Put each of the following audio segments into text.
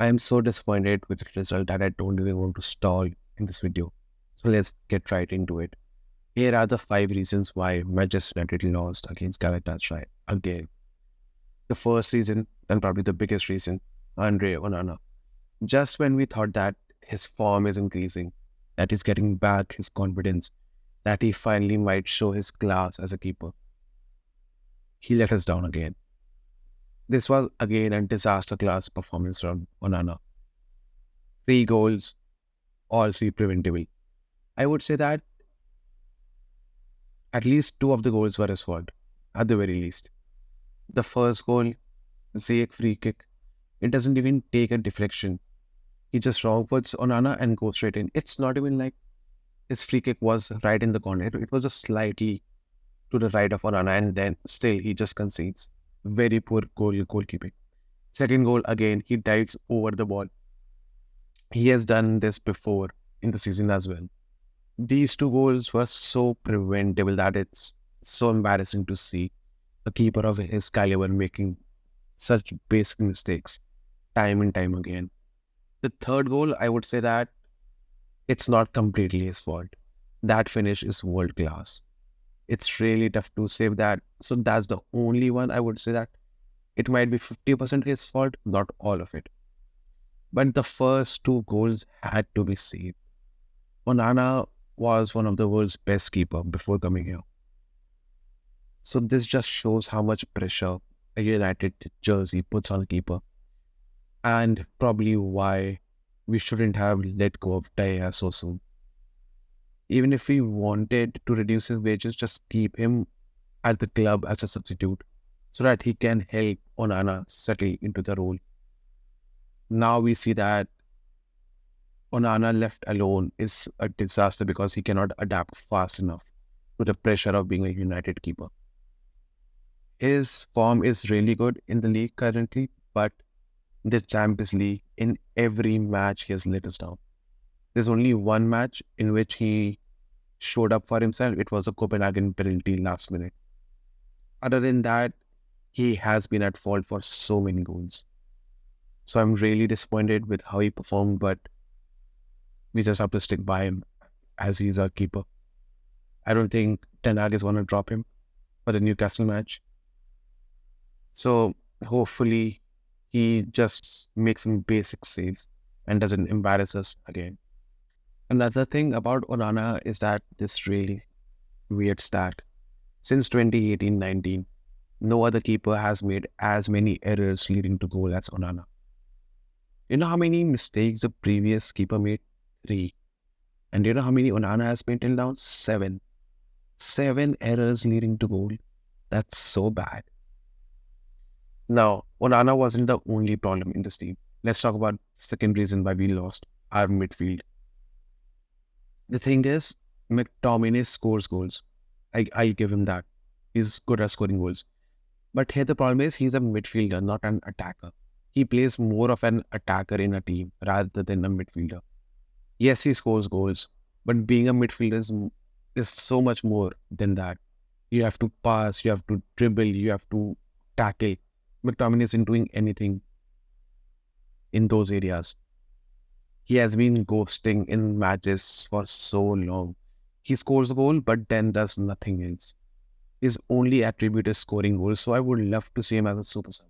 I am so disappointed with the result that I don't even want to stall in this video. So let's get right into it. Here are the 5 reasons why Manchester United lost against Galatasaray again. The first reason, and probably the biggest reason, Andre Onana. Just when we thought that his form is increasing, that he's getting back his confidence, that he finally might show his class as a keeper, he let us down again. This was again a disaster class performance from Onana. 3 goals, all 3 preventable. I would say that at least 2 of the goals were his fault, at the very least. The first goal, Ziyech free kick, it doesn't even take a deflection. He just wrong foots Onana and goes straight in. It's not even like his free kick was right in the corner. It was just slightly to the right of Onana, and then still he just concedes. Very poor goalkeeping. Second goal, again, he dives over the ball. He has done this before in the season as well. These 2 goals were so preventable that it's so embarrassing to see a keeper of his caliber making such basic mistakes time and time again. The third goal, I would say that it's not completely his fault. That finish is world class. It's really tough to save that. So that's the only one I would say that it might be 50% his fault, not all of it. But the first 2 goals had to be saved. Onana was one of the world's best keeper before coming here. So this just shows how much pressure a United jersey puts on a keeper, and probably why we shouldn't have let go of Daya so soon. Even if we wanted to reduce his wages, just keep him at the club as a substitute so that he can help Onana settle into the role. Now we see that Onana left alone is a disaster because he cannot adapt fast enough to the pressure of being a United keeper. His form is really good in the league currently, but the Champions League, in every match, he has let us down. There's only one match in which he showed up for himself. It was a Copenhagen penalty last minute. Other than that, he has been at fault for so many goals. So I'm really disappointed with how he performed, but we just have to stick by him as he's our keeper. I don't think Ten Hag is going to drop him for the Newcastle match. So hopefully he just makes some basic saves and doesn't embarrass us again. Another thing about Onana is that this really weird stat. Since 2018-19, no other keeper has made as many errors leading to goal as Onana. You know how many mistakes the previous keeper made? 3. And you know how many Onana has made till now? 7. 7 errors leading to goal. That's so bad. Now, Onana wasn't the only problem in this team. Let's talk about the second reason why we lost our midfield. The thing is, McTominay scores goals. I'll give him that. He's good at scoring goals. But here the problem is he's a midfielder, not an attacker. He plays more of an attacker in a team rather than a midfielder. Yes, he scores goals, but being a midfielder is so much more than that. You have to pass, you have to dribble, you have to tackle. McTominay isn't doing anything in those areas. He has been ghosting in matches for so long. He scores a goal, but then does nothing else. His only attribute is scoring goals, so I would love to see him as a super sub.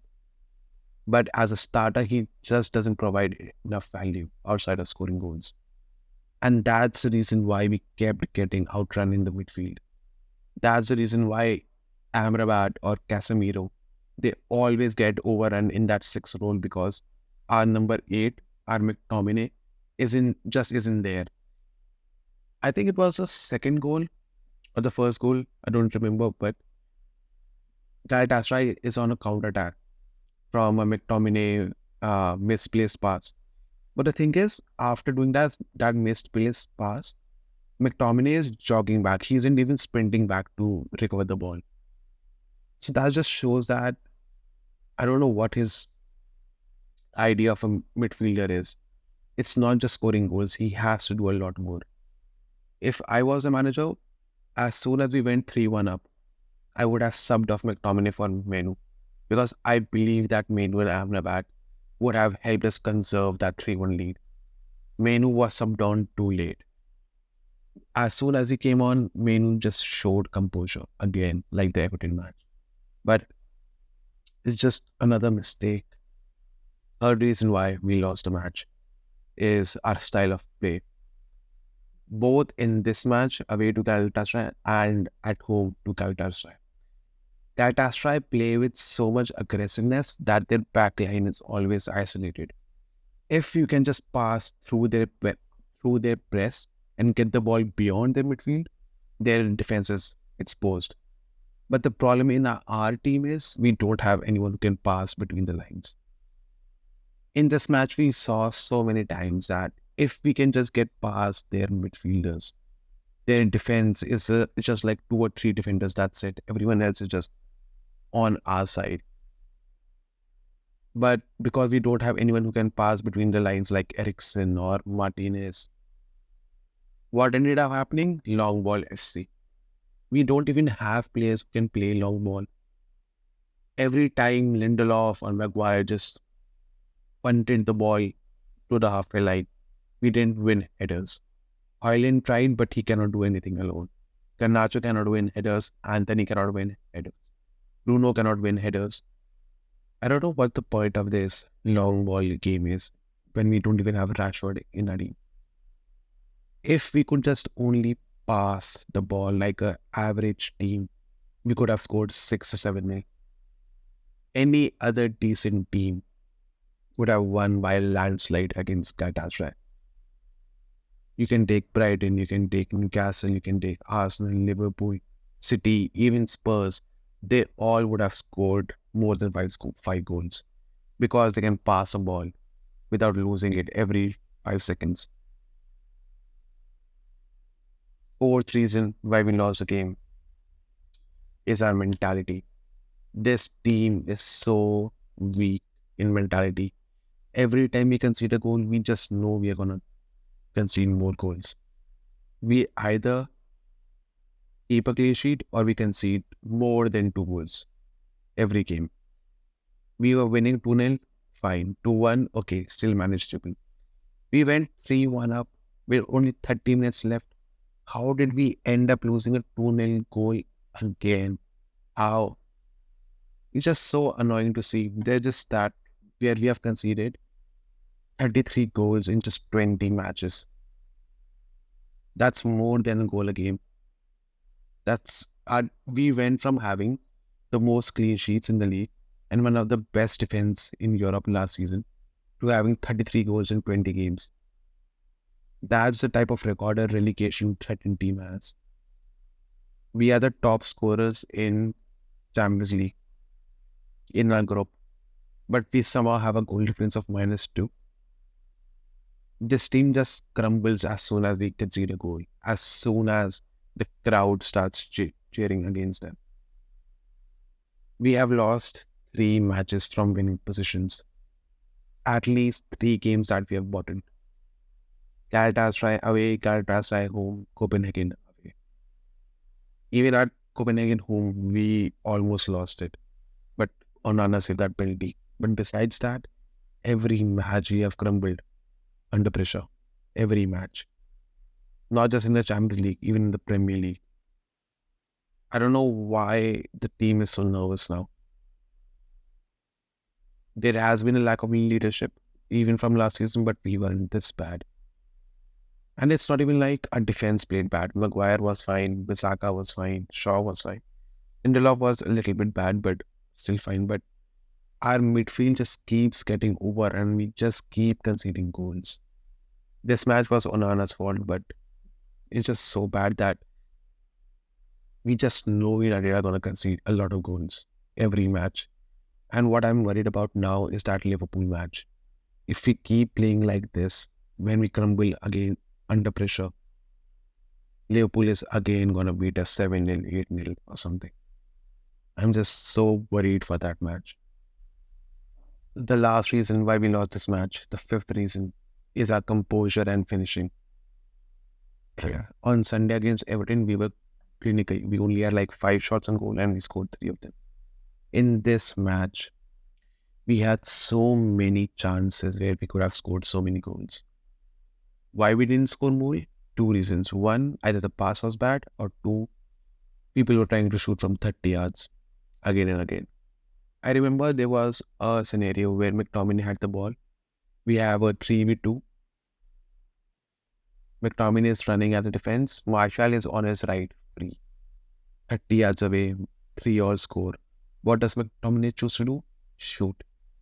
But as a starter, he just doesn't provide enough value outside of scoring goals. And that's the reason why we kept getting outrun in the midfield. That's the reason why Amrabat or Casemiro, they always get overrun in that 6 role because our number 8, our McTominay, isn't there. I think it was the second goal or the first goal, I don't remember, but Galatasaray is on a counter-attack from a McTominay misplaced pass. But the thing is, after doing that misplaced pass, McTominay is jogging back. He isn't even sprinting back to recover the ball. So that just shows that I don't know what his idea of a midfielder is. It's not just scoring goals. He has to do a lot more. If I was a manager, as soon as we went 3-1 up, I would have subbed off McTominay for Menu because I believe that Menu and Amrabat would have helped us conserve that 3-1 lead. Menu was subbed on too late. As soon as he came on, Menu just showed composure again, like the Everton match. But it's just another mistake. Third reason why we lost the match is our style of play. Both in this match away to Galatasaray and at home to Galatasaray. Galatasaray play with so much aggressiveness that their back line is always isolated. If you can just pass through their press and get the ball beyond their midfield, their defense is exposed. But the problem in our team is we don't have anyone who can pass between the lines. In this match, we saw so many times that if we can just get past their midfielders, their defense is just like 2 or 3 defenders, that's it. Everyone else is just on our side. But because we don't have anyone who can pass between the lines like Ericsson or Martinez, what ended up happening? Long ball FC. We don't even have players who can play long ball. Every time Lindelof or Maguire just punted the ball to the halfway line, we didn't win headers. Hoyland tried, but he cannot do anything alone. Garnacho cannot win headers. Anthony cannot win headers. Bruno cannot win headers. I don't know what the point of this long ball game is when we don't even have Rashford in our team. If we could just only pass the ball like an average team, we could have scored 6 or 7 nil. Any other decent team would have won by a landslide against Galatasaray. You can take Brighton, you can take Newcastle, you can take Arsenal, Liverpool, City, even Spurs. They all would have scored more than 5 goals because they can pass a ball without losing it every 5 seconds. Fourth reason why we lost the game is our mentality. This team is so weak in mentality. Every time we concede a goal, we just know we are going to concede more goals. We either keep a clean sheet or we concede more than 2 goals every game. We were winning 2-0, fine. 2-1, okay, still manageable. We went 3-1 up with only 30 minutes left. How did we end up losing a 2-0 goal again? How? It's just so annoying to see. They're just that where we have conceded 33 goals in just 20 matches. That's more than a goal a game. We went from having the most clean sheets in the league and one of the best defense in Europe last season to having 33 goals in 20 games. That's the type of record a relegation threatened team has. We are the top scorers in Champions League in our group, but we somehow have a goal difference of -2. This team just crumbles as soon as we concede a goal, as soon as the crowd starts cheering against them. We have lost 3 matches from winning positions. At least 3 games that we have bottled. Galatasaray away, Galatasaray home, Copenhagen away. Even at Copenhagen home, we almost lost it. But Onana saved that penalty. But besides that, every match we have crumbled under pressure. Every match. Not just in the Champions League, even in the Premier League. I don't know why the team is so nervous now. There has been a lack of leadership, even from last season, but we weren't this bad. And it's not even like our defense played bad. Maguire was fine, Bissaka was fine, Shaw was fine. Lindelof was a little bit bad, but still fine. But our midfield just keeps getting over and we just keep conceding goals. This match was Onana's fault, but it's just so bad that we just know we are going to concede a lot of goals every match. And what I'm worried about now is that Liverpool match. If we keep playing like this, when we crumble again under pressure, Liverpool is again going to beat us 7-0, 8-0 or something. I'm just so worried for that match. The last reason why we lost this match, the 5th reason, is our composure and finishing. On Sunday against Everton, we were clinical. We only had like 5 shots on goal and we scored 3 of them. In this match, We had so many chances where we could have scored so many goals. Why we didn't score more? Two reasons. One, either the pass was bad, or two, people were trying to shoot from 30 yards again and again. I remember there was a scenario where McTominay had the ball. We have a 3v2. McTominay is running at the defense. Marshall is on his right, free. 30 yards away, 3-all score. What does McTominay choose to do? Shoot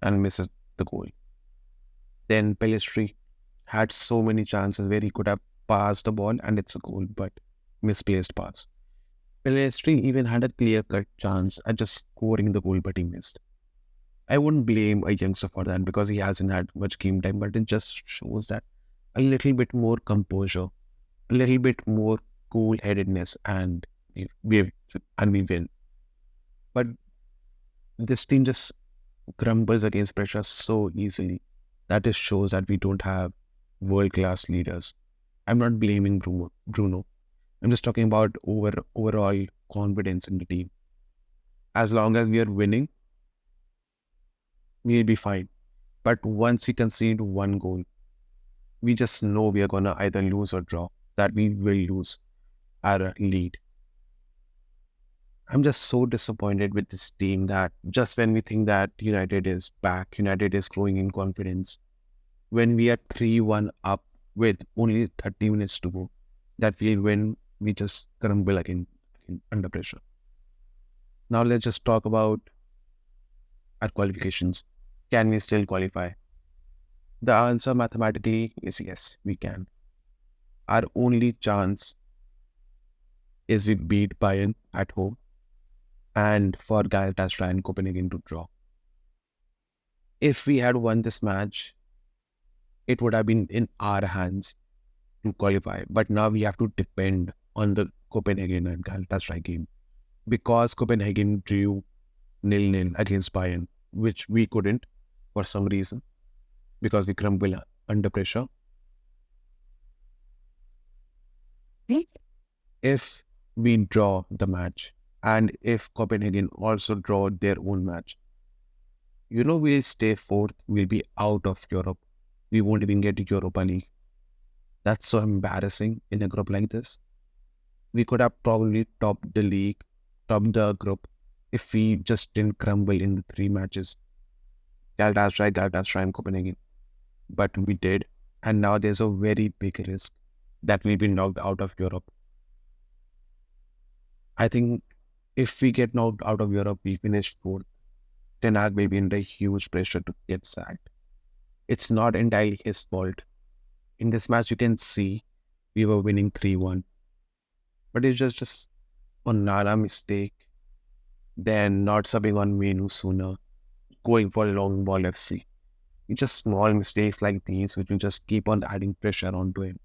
and misses the goal. Then Pelistri had so many chances where he could have passed the ball and it's a goal, but misplaced pass. Pelistri even had a clear-cut chance at just scoring the goal, but he missed. I wouldn't blame a youngster for that because he hasn't had much game time, but it just shows that a little bit more composure, a little bit more cool-headedness, and we win. But this team just crumbles against pressure so easily. That just shows that we don't have world-class leaders. I'm not blaming Bruno. I'm just talking about overall confidence in the team. As long as we are winning, we'll be fine. But once we concede one goal, we just know we are gonna either lose or draw. That we will lose our lead. I'm just so disappointed with this team that just when we think that United is back, United is growing in confidence, when we are 3-1 up with only 30 minutes to go, that we'll win, we just crumble again under pressure. Now let's just talk about our qualifications. Can we still qualify? The answer mathematically is yes, we can. Our only chance is we beat Bayern at home and for Galatasaray and Copenhagen to draw. If we had won this match, it would have been in our hands to qualify. But now we have to depend on the Copenhagen and Galatasaray game because Copenhagen drew 0-0 against Bayern, which we couldn't for some reason because we crumble under pressure. If we draw the match and if Copenhagen also draw their own match, we'll stay fourth, we'll be out of Europe. We won't even get to Europa League. That's so embarrassing in a group like this. We could have probably topped the league, topped the group, if we just didn't crumble in the 3 matches. Galatasaray and Copenhagen. But we did. And now there's a very big risk that we'll be knocked out of Europe. I think if we get knocked out of Europe, we finish fourth. Ten Hag will be under huge pressure to get sacked. It's not entirely his fault. In this match, you can see we were winning 3-1. But it's just Onana mistake. Then not subbing on Menu sooner. Going for long ball FC. It's just small mistakes like these which will just keep on adding pressure onto him.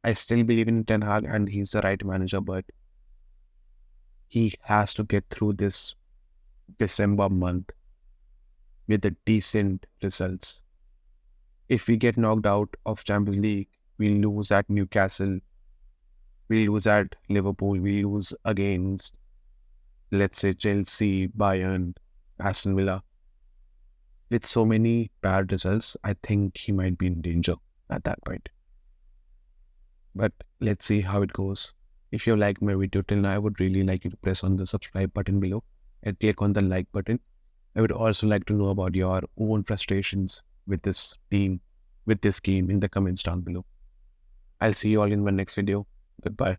I still believe in Ten Hag and he's the right manager, but he has to get through this December month with the decent results. If we get knocked out of Champions League, we lose at Newcastle, we lose at Liverpool, we lose against, let's say, Chelsea, Bayern, Aston Villa. With so many bad results, I think he might be in danger at that point. But let's see how it goes. If you like my video till now, I would really like you to press on the subscribe button below and click on the like button. I would also like to know about your own frustrations with this team, with this game in the comments down below. I'll see you all in my next video. Goodbye.